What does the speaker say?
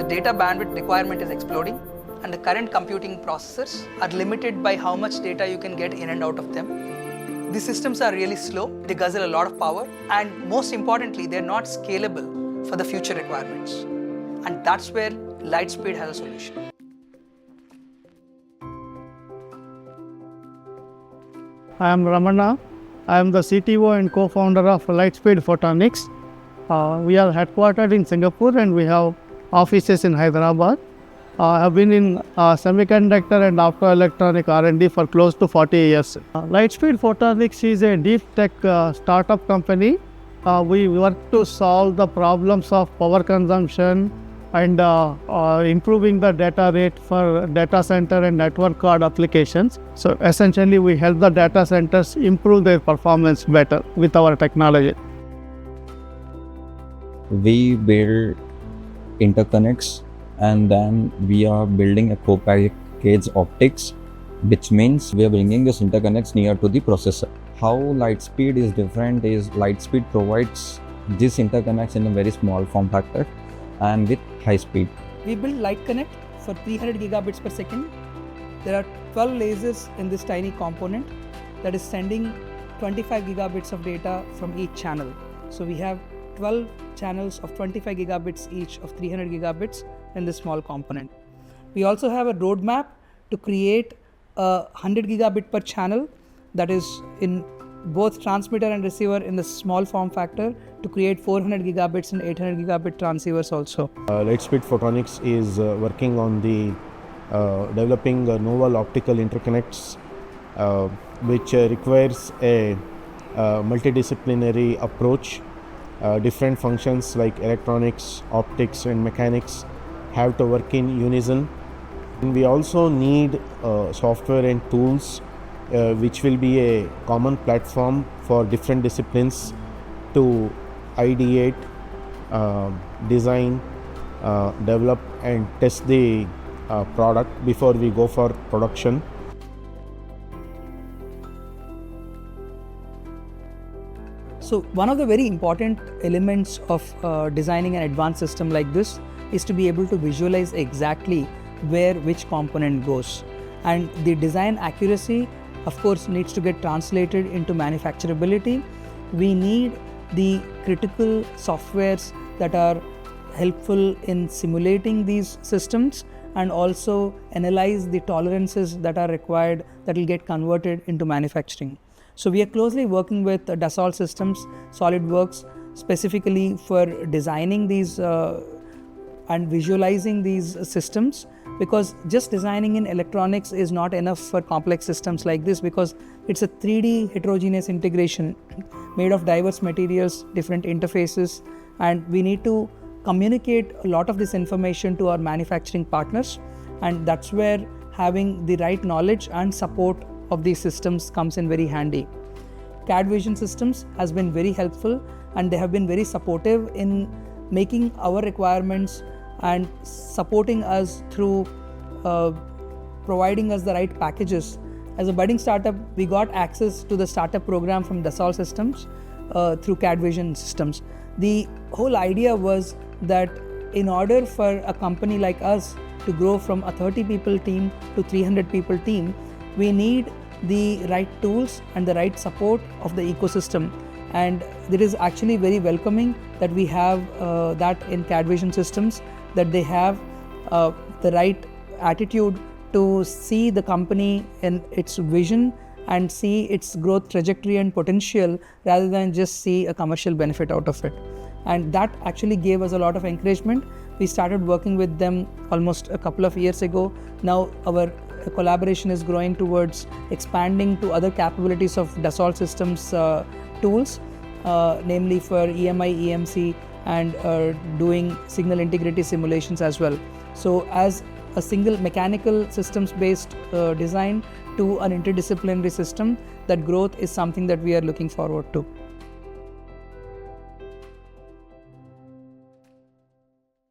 The data bandwidth requirement is exploding, and the current computing processors are limited by how much data you can get in and out of them. These systems are really slow, they guzzle a lot of power, and most importantly, they're not scalable for the future requirements. And that's where Lightspeed has a solution. I am Ramana. I am the CTO and co-founder of Lightspeed Photonics. We are headquartered in Singapore and we have offices in Hyderabad. I have been in semiconductor and optoelectronic R&D for close to 40 years. Lightspeed Photonics is a deep tech startup company. We work to solve the problems of power consumption and improving the data rate for data center and network card applications. So essentially we help the data centers improve their performance better with our technology. We build interconnects and then we are building a co-packaged optics, which means we are bringing this interconnects near to the processor. How Lightspeed is different is Lightspeed provides these interconnects in a very small form factor and with high speed. We build Light Connect for 300 gigabits per second. There are 12 lasers in this tiny component that is sending 25 gigabits of data from each channel. So we have 12 channels of 25 gigabits each of 300 gigabits in this small component. We also have a roadmap to create a 100 gigabit per channel that is in both transmitter and receiver in the small form factor to create 400 gigabits and 800 gigabit transceivers also. Lightspeed Photonics is working on the developing novel optical interconnects which requires a multidisciplinary approach. Different functions like electronics, optics and mechanics have to work in unison. And we also need software and tools which will be a common platform for different disciplines to ideate, design, develop and test the product before we go for production. So one of the very important elements of designing an advanced system like this is to be able to visualize exactly where which component goes. And the design accuracy of course needs to get translated into manufacturability. We need the critical softwares that are helpful in simulating these systems and also analyze the tolerances that are required that will get converted into manufacturing. So we are closely working with Dassault Systems, SolidWorks, specifically for designing these and visualizing these systems, because just designing in electronics is not enough for complex systems like this, because it's a 3D heterogeneous integration made of diverse materials, different interfaces, and we need to communicate a lot of this information to our manufacturing partners, and that's where having the right knowledge and support of these systems comes in very handy. CADVision systems has been very helpful and they have been very supportive in making our requirements and supporting us through providing us the right packages. As a budding startup, we got access to the startup program from Dassault Systems through CADVision systems. The whole idea was that in order for a company like us to grow from a 30 people team to 300 people team, we need the right tools and the right support of the ecosystem. And it is actually very welcoming that we have that in CADVision systems, that they have the right attitude to see the company in its vision and see its growth trajectory and potential rather than just see a commercial benefit out of it. And that actually gave us a lot of encouragement. We started working with them almost a couple of years ago. Now our collaboration is growing towards expanding to other capabilities of Dassault Systems tools, namely for EMI, EMC and doing signal integrity simulations as well. So as a single mechanical systems based design to an interdisciplinary system, that growth is something that we are looking forward to.